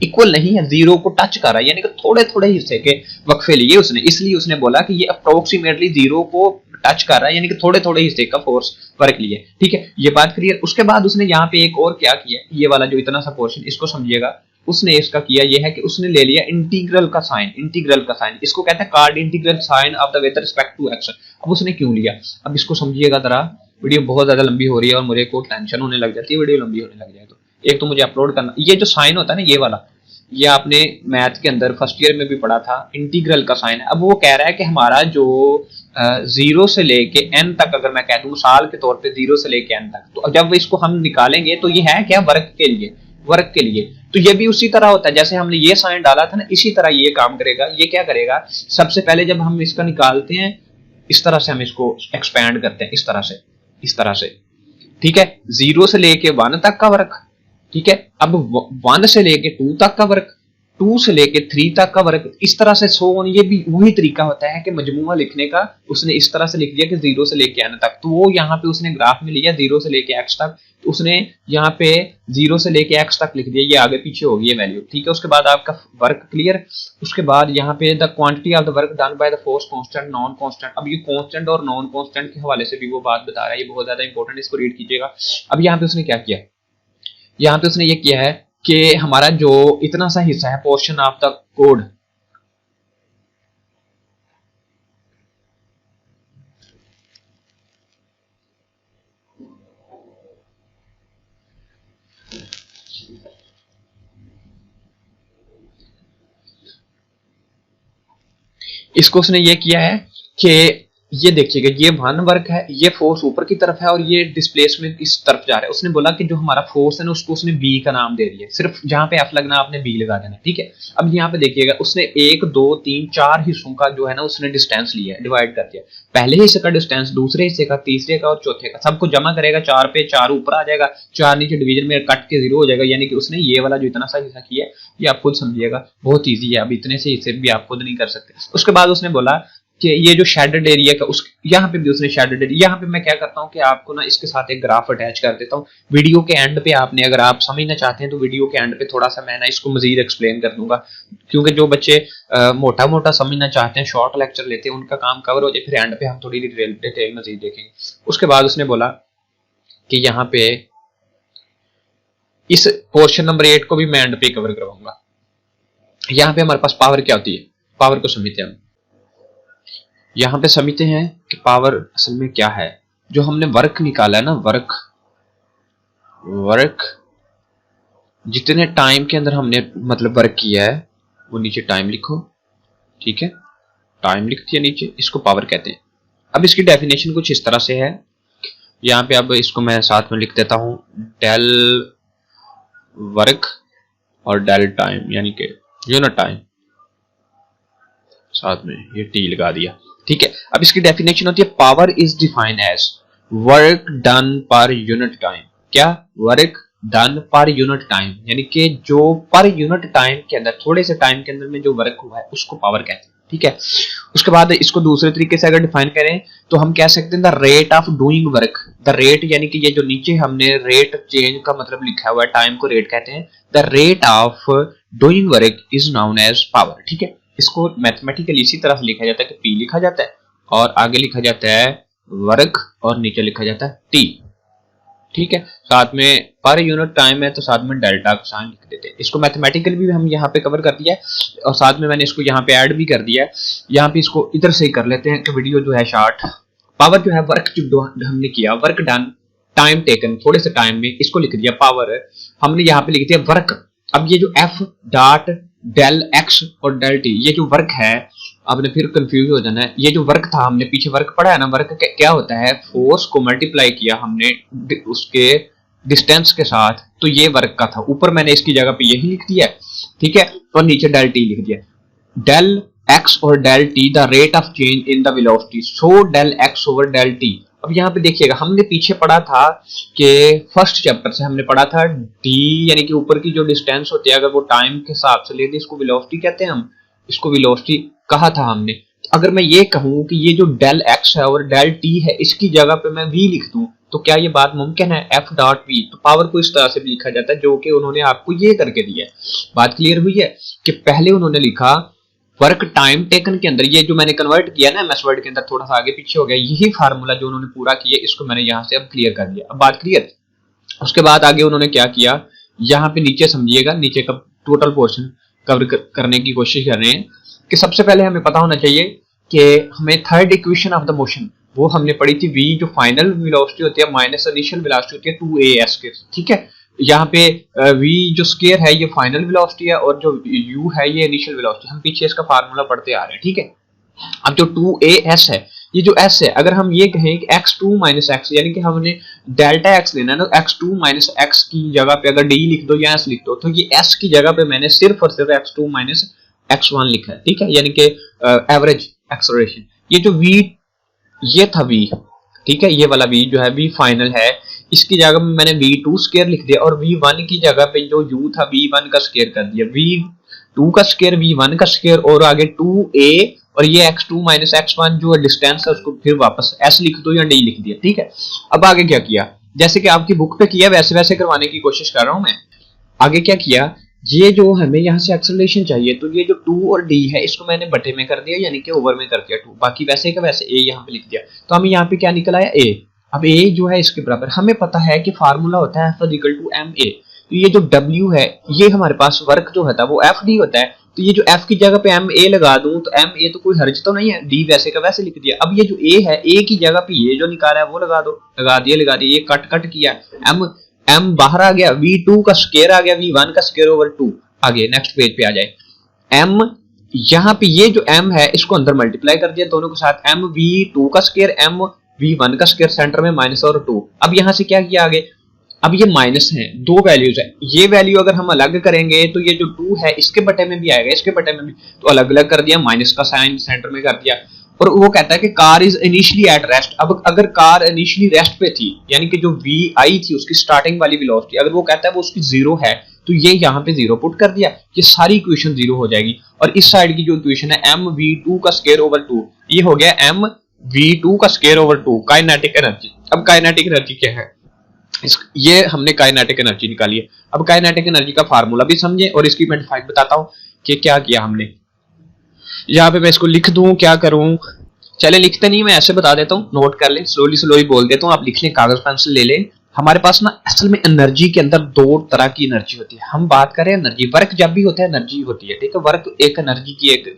इक्वल नहीं है, 0 को टच कर रहा है, यानी कि थोड़े थोड़े हिस्से के वक्फे लिए उसने, इसलिए उसने बोला कि ये अप्रोक्सीमेटली 0 को टच कर रहा है, यानी कि थोड़े थोड़े हिस्से का फोर्स वर्क लिए, ठीक है, ये बात क्लियर। उसके बाद उसने यहाँ पे एक और क्या किया, ये वाला जो इतना सा पोर्शन, इसको समझिएगा, उसने इसका किया ये है कि उसने ले लिया इंटीग्रल का साइन, इंटीग्रल का साइन, इसको कहते हैं card integral sign of the with respect to x. अब उसने क्यों लिया, अब इसको समझिएगा जरा, वीडियो बहुत ज्यादा लंबी हो रही है और मुझे को टेंशन होने लग जाती है वीडियो लंबी होने लग जाए तो। एक तो मुझे अपलोड करना, ये जो साइन होता है ना ये वाला, ये आपने मैथ के अंदर फर्स्ट ईयर में भी पढ़ा था, इंटीग्रल का साइन है। अब वो कह रहा है कि हमारा जो 0 से लेके n तक, अगर मैं कह दूं मिसाल के तौर पे 0 से लेके n तक, तो जब इसको हम निकालेंगे तो ये है क्या, वर्क के लिए, वर्क के लिए। तो ये भी उसी तरह होता है जैसे हमने ये साइन डाला था ना, इसी तरह ये काम करेगा। ये क्या करेगा, सबसे पहले जब हम इसका निकालते हैं इस तरह से हम इसको एक्सपैंड करते हैं, इस तरह से, इस तरह से, ठीक है, 0 से लेके 1 तक का वर्क, ठीक है। अब 1 से लेके 2 तक का वर्क, 2 से लेके 3 तक का वर्क, इस तरह से सो ऑन। ये भी वही तरीका होता है कि मजमूआ लिखने का, उसने इस तरह से लिख दिया कि 0 से लेके n तक, तो वो यहाँ पे उसने ग्राफ में लिया 0 से लेके x तक, तो उसने यहाँ पे 0 से लेके x तक लिख दिया, ये आगे पीछे होगी ये वैल्यू, ठीक है। उसके बाद आपका वर्क क्लियर। उसके बाद यहाँ पे the quantity of the work done by the force constant non constant. अब ये कांस्टेंट और नॉन कांस्टेंट के हवाले से भी वो बात बता रहा है, ये बहुत ज्यादा इंपॉर्टेंट, इसको रीड कीजिएगा। अब यहाँ पे उसने क्या किया, यहाँ पे उसने ये किया है कि हमारा जो इतना सा हिस्सा है पोर्शन ऑफ द कोड, इसको उसने ये किया है कि ये देखिएगा ये 1 वर्क है, ये फोर्स ऊपर की तरफ है और ये डिस्प्लेसमेंट इस तरफ जा रहा है। उसने बोला कि जो हमारा फोर्स है ना उसको उसने बी का नाम दे दिया, सिर्फ जहां पे एफ लगना आपने बी लगा देना, ठीक है। अब यहाँ पे देखिएगा उसने 1 2 3 4 हिस्सों का जो है ना उसने डिस्टेंस लिया है, डिवाइड कर दिया, पहले हिस्से का डिस्टेंस, दूसरे हिस्से का, तीसरे का और चौथे का, सबको जमा करेगा 4 पे, 4 ऊपर आ जाएगा, 4 नीचे डिवीजन में कट के 0 हो जाएगा, यानी कि उसने ये वाला जो इतना सा हिस्सा किया है ये आप खुद समझिएगा, बहुत ईजी है। अब इतने से हिस्से भी आप खुद नहीं कर सकते। उसके बाद उसने बोला कि ये जो शेडेड एरिया का, उस यहाँ पे भी उसने शेडेड एरिया, यहाँ पे मैं क्या करता हूँ कि आपको ना इसके साथ एक ग्राफ अटैच कर देता हूँ वीडियो के एंड पे, आपने अगर आप समझना चाहते हैं तो वीडियो के एंड पे थोड़ा सा मैं ना इसको मजीद एक्सप्लेन कर दूंगा, क्योंकि जो बच्चे मोटा मोटा समझना चाहते हैं, शॉर्ट लेक्चर लेते हैं, उनका काम कवर हो जाए, फिर एंड पे हम थोड़ी डिटेल मजीद देखेंगे। उसके बाद उसने बोला कि यहाँ पे इस पोर्शन नंबर 8 को भी मैं एंड पे कवर करवाऊंगा। यहाँ पे हमारे पास पावर क्या होती है, पावर को समझते हैं हम, यहां पे समझते हैं कि पावर असल में क्या है। जो हमने वर्क निकाला है ना, वर्क जितने टाइम के अंदर हमने मतलब वर्क किया है वो नीचे टाइम लिखो, ठीक है, टाइम लिख दिया नीचे, इसको पावर कहते हैं। अब इसकी डेफिनेशन कुछ इस तरह से है, यहाँ पे अब इसको मैं साथ में लिख देता हूं, डेल वर्क और डेल टाइम, यानी कि यूनिट टाइम, साथ में ये टी लगा दिया, ठीक है। अब इसकी डेफिनेशन होती है power is defined as work done per unit time. क्या, work done per unit time, यानी कि जो पर यूनिट टाइम के अंदर, थोड़े से टाइम के अंदर में जो वर्क हुआ है उसको पावर कहते हैं, ठीक है। उसके बाद इसको दूसरे तरीके से अगर डिफाइन करें तो हम कह सकते हैं the rate of doing work, the rate, यानी कि ये जो नीचे हमने रेट चेंज का मतलब लिखा हुआ है, टाइम को रेट कहते हैं, the rate of doing work is known as power, ठीक है। इसको मैथमेटिकली इसी तरह से लिखा जाता है कि P लिखा जाता है और आगे लिखा जाता है वर्क और नीचे लिखा जाता है T, ठीक है। साथ में पर यूनिट टाइम है तो साथ में डेल्टा का साइन लिख देते हैं। इसको मैथमेटिकली भी हम यहाँ पे कवर कर दिया है और साथ में मैंने इसको यहाँ पे ऐड भी कर दिया है। यहाँ पे इसको इधर से ही कर लेते हैं कि वीडियो जो है शॉर्ट। पावर जो है वर्क जो हमने किया, वर्क डन, टाइम टेकन, थोड़े से टाइम में, इसको लिख दिया पावर, हमने यहाँ पे लिख दिया वर्क। अब ये जो F डॉट डेल एक्स और डेल टी, ये जो वर्क है आपने फिर कंफ्यूज हो जाना है। ये जो वर्क था, हमने पीछे वर्क पढ़ा है ना, वर्क क्या होता है, फोर्स को मल्टीप्लाई किया हमने उसके डिस्टेंस के साथ, तो ये वर्क का था। ऊपर मैंने इसकी जगह पे यही लिख दिया, ठीक है, और नीचे डेल टी लिख दिया। डेल एक्स और del t the rate of change in the velocity, so del x over del t. अब यहाँ पे देखिएगा, हमने पीछे पढ़ा था कि फर्स्ट चैप्टर से हमने पढ़ा था डी यानी कि ऊपर की जो डिस्टेंस होती है, अगर वो टाइम के हिसाब से लेते इसको वेलोसिटी कहते हैं, हम इसको वेलोसिटी कहा था हमने। अगर मैं ये कहूं कि ये जो डेल एक्स है और डेल टी है, इसकी जगह पे मैं वी लिख दूं, तो क्या ये बात मुमकिन है? एफ डॉट वी, तो पावर को इस तरह से भी लिखा जाता है, जो कि उन्होंने आपको ये करके दिया है। बात क्लियर हुई है कि पहले उन्होंने लिखा वर्क टाइम टेकन के अंदर, ये जो मैंने कन्वर्ट किया ना एमएस वर्ड के अंदर, थोड़ा सा आगे पीछे हो गया, यही फार्मूला जो उन्होंने पूरा किया, इसको मैंने यहां से अब क्लियर कर दिया। अब बात क्लियर। उसके बाद आगे उन्होंने क्या किया, यहाँ पे नीचे समझिएगा, नीचे का टोटल पोर्शन कवर करने की कोशिश कर रहे हैं कि सबसे पहले हमें पता होना चाहिए कि हमें third equation of the motion, वो हमने पढ़ी थी, v जो फाइनल वेलोसिटी होती है माइनस इनिशियल वेलोसिटी होती है 2as के, ठीक है। यहाँ पे v जो स्क्वायर है ये फाइनल वेलोसिटी है, और जो u है ये इनिशियल वेलोसिटी। हम पीछे इसका फार्मूला पढ़ते आ रहे हैं, ठीक है। अब जो 2as है, ये जो s है, अगर हम ये कहें कि x2 माइनस x, यानी कि हमने डेल्टा x लेना है ना, x2 माइनस x की जगह पे अगर d लिख दो या s लिख दो, तो ये s की जगह पे मैंने सिर्फ और सिर्फ x2 माइनस x1 लिखा है, ठीक है, यानी कि एवरेज एक्सेलरेशन। ये जो v, ये था v, ठीक है, ये वाला v जो है v फाइनल है, इसकी जगह में मैंने v2 स्क्वायर लिख दिया, और v1 की जगह पे जो u था v1 का स्क्वायर कर दिया, v2 का स्क्वायर v1 का स्क्वायर, और आगे 2a, और ये x2 माइनस x1 जो डिस्टेंस है उसको फिर वापस s लिख दो या d लिख दिया, ठीक है। अब आगे क्या किया, जैसे कि आपकी बुक पे किया वैसे वैसे करवाने की कोशिश कर रहा हूं मैं। आगे क्या किया, ये जो हमें यहाँ से एक्सेलरेशन चाहिए, तो ये जो 2 और d है इसको मैंने बटे में कर दिया, यानी कि ओवर में कर दिया 2, बाकी वैसे का वैसे a यहाँ पे लिख दिया। तो हमें यहाँ पे क्या निकल आया, a। अब a जो है इसके बराबर, हमें पता है कि फार्मूला होता है F इक्वल टू ma। तो ये जो w है, ये हमारे पास वर्क जो होता है वो fd होता है, तो ये जो f की जगह पे ma लगा दूं, तो ma तो कोई हर्ज तो नहीं है, d वैसे का वैसे लिख दिया। अब ये जो a है, a की जगह पे ये जो निकाला है वो लगा दो, लगा दिया, ये कट कट किया, m बाहर आ गया, v2 का स्क्वायर आ गया, v1 का स्क्वायर ओवर 2। आगे नेक्स्ट पेज पे आ जाए, m यहाँ पे ये जो m है इसको अंदर मल्टीप्लाई कर दिया दोनों के साथ, m v2 का स्क्वायर m v1 का स्क्वायर, सेंटर में माइनस और 2। अब यहाँ से क्या किया आगे, अब ये माइनस है, दो वैल्यूज है, ये वैल्यू अगर हम अलग करेंगे तो ये जो 2 है इसके बटे में भी आएगा, इसके बटे में भी, तो अलग अलग कर दिया, माइनस का साइन सेंटर में कर दिया। और वो कहता है कि car is initially at rest. अब अगर कार इनिशियली रेस्ट पे थी, यानी कि जो वी आई थी उसकी स्टार्टिंग वाली वेलोसिटी, अगर वो कहता है वो उसकी जीरो है, तो ये यहाँ पे जीरो पुट कर दिया, ये सारी इक्वेशन जीरो हो जाएगी। और इस साइड की जो इक्वेशन है एम वी टू का स्क्वायर ओवर 2, ये हो गया एम वी टू का स्क्वायर ओवर 2 काइनेटिक एनर्जी। अब काइनेटिक एनर्जी क्या है, ये हमने काइनेटिक एनर्जी निकाली है। अब काइनेटिक एनर्जी का फार्मूला भी समझे और इसकी मैं डिफाइन बताता हूं कि क्या किया हमने। यहाँ पे मैं इसको लिख दूं, क्या करूं, चले लिखते नहीं, मैं ऐसे बता देता हूं, नोट कर लें, स्लोली स्लोली बोल देता हूं, आप लिख लें, कागज पेंसिल ले लें। हमारे पास ना असल में एनर्जी के अंदर दो तरह की एनर्जी होती है। हम बात करें एनर्जी, वर्क जब भी होता है एनर्जी होती है, ठीक है, वर्क एक एनर्जी की एक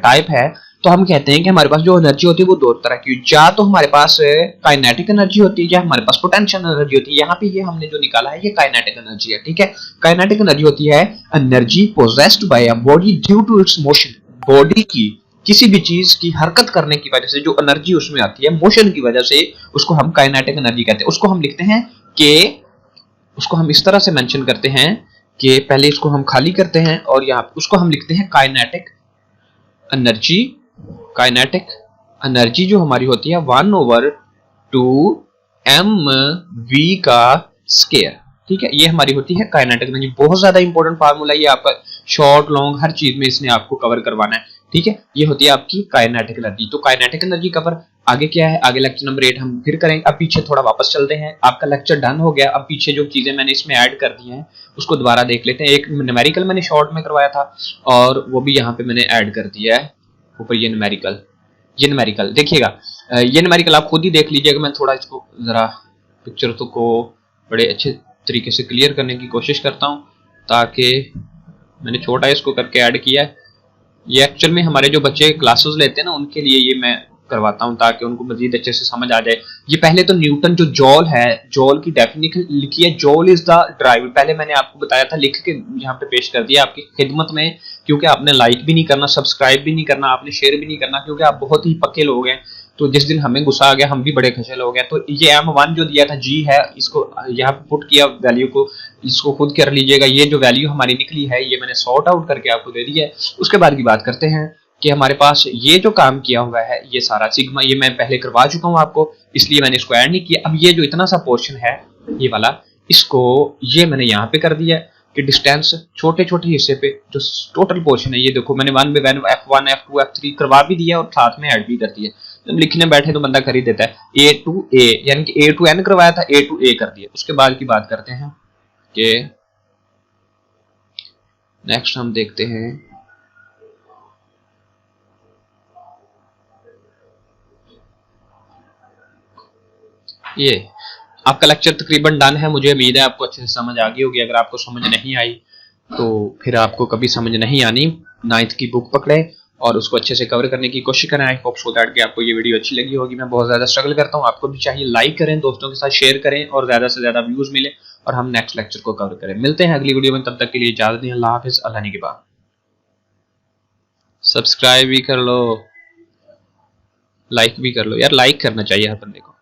टाइप है। तो हम कहते हैं कि हमारे पास जो एनर्जी होती है वो दो तरह की, या तो हमारे पास काइनेटिक एनर्जी होती है या हमारे पास पोटेंशियल एनर्जी होती है। यहाँ पे ये हमने जो निकाला है ये काइनेटिक एनर्जी है, ठीक है। काइनेटिक एनर्जी होती है energy possessed by a body due to its motion. Body की किसी भी चीज की हरकत करने की वजह से जो एनर्जी उसमें आती है मोशन की वजह से, उसको हम काइनेटिक एनर्जी कहते हैं। उसको हम लिखते हैं कि उसको हम इस तरह से मेंशन करते हैं कि पहले इसको हम खाली करते हैं और यहाँ उसको हम लिखते हैं काइनेटिक एनर्जी। काइनेटिक एनर्जी जो हमारी होती है 1/2 mv का स्क्वायर, ठीक है, ये हमारी होती है काइनेटिक एनर्जी। बहुत ज्यादा इंपॉर्टेंट फार्मूला, ये आपका शॉर्ट लॉन्ग हर चीज में इसने आपको कवर करवाना है, ठीक है। ये होती है आपकी काइनेटिक एनर्जी। तो काइनेटिक एनर्जी कवर आगे क्या है, आगे लेक्चर नंबर 8 हम फिर करेंगे। अब पीछे थोड़ा वापस चलते हैं, आपका लेक्चर डन हो गया। अब पीछे जो चीजें मैंने इसमें ऐड कर दी हैं उसको दोबारा देख लेते हैं। एक न्यूमेरिकल मैंने शॉर्ट में करवाया था और वो भी यहाँ पे मैंने ऐड कर दिया है ऊपर। ये न्यूमेरिकल देखिएगा, ये न्यूमेरिकल आप खुद ही देख लीजिएगा। मैं थोड़ा इसको जरा पिक्चर तो को बड़े अच्छे तरीके से क्लियर करने की कोशिश करता हूँ, ताकि मैंने छोटा इसको करके ऐड किया है। ये एक्चुअल में हमारे जो बच्चे क्लासेस लेते हैं ना उनके लिए ये मैं करवाता हूँ ताकि उनको मजीद अच्छे से समझ आ जाए। ये पहले तो न्यूटन जो जॉल है, जॉल की डेफिनेशन लिखी है, जॉल इज द ड्राइवर। पहले मैंने आपको बताया था, लिख के यहाँ पे पेश कर दिया आपकी खिदमत में, क्योंकि आपने लाइक भी नहीं करना, सब्सक्राइब भी नहीं करना, आपने शेयर भी नहीं करना, क्योंकि आप बहुत ही पक्के लोग हैं। तो जिस दिन हमें गुस्सा आ गया, हम भी बड़े खचे लोग हैं। तो ये M1 जो दिया था जी है, इसको यहाँ पे पुट किया वैल्यू को, इसको खुद कर लीजिएगा। ये जो वैल्यू हमारी निकली है ये मैंने सॉर्ट आउट करके आपको दे दी है। उसके बाद की बात करते हैं कि हमारे पास ये जो काम किया हुआ है ये सारा सिग्मा, ये मैं पहले करवा चुका हूँ आपको, इसलिए मैंने इसको ऐड नहीं किया। अब ये जो इतना सा पोर्शन है ये वाला, इसको ये मैंने यहाँ पे कर दिया कि डिस्टेंस छोटे छोटे हिस्से पे जो टोटल पोर्शन है, ये देखो मैंने 1/1 F1 F2 F3 करवा भी दिया और साथ में ऐड भी कर दिया। जब लिखने बैठे तो बंदा कर ही देता है। A to A यानी कि A to N करवाया था, A to A कर दिया। उसके बाद की बात करते हैं कि नेक्स्ट हम देखते हैं ये आपका लेक्चर तकरीबन डन है। मुझे उम्मीद है आपको अच्छे से समझ आ गई होगी। अगर आपको समझ नहीं आई तो फिर आपको कभी समझ नहीं आनी। 9th की बुक पकड़े और उसको अच्छे से कवर करने की कोशिश करें। आई होप सो दैट कि आपको ये वीडियो अच्छी लगी होगी। मैं बहुत ज़्यादा स्ट्रगल करता हूँ, आपको भी चाहिए लाइक करें, दोस्तों के साथ शेयर करें और ज़्यादा से ज़्यादा व्यूज़ मिले और हम नेक्स्ट लेक्चर को कवर करें। मिलते हैं अगली वीडियो में, तब तक के लिए इजाज़त दें। अल्लाह हाफिज़। अल्लाह ने के बाद सब्सक्राइब भी कर लो, लाइक भी कर लो यार, लाइक करना चाहिए हर बंदे को।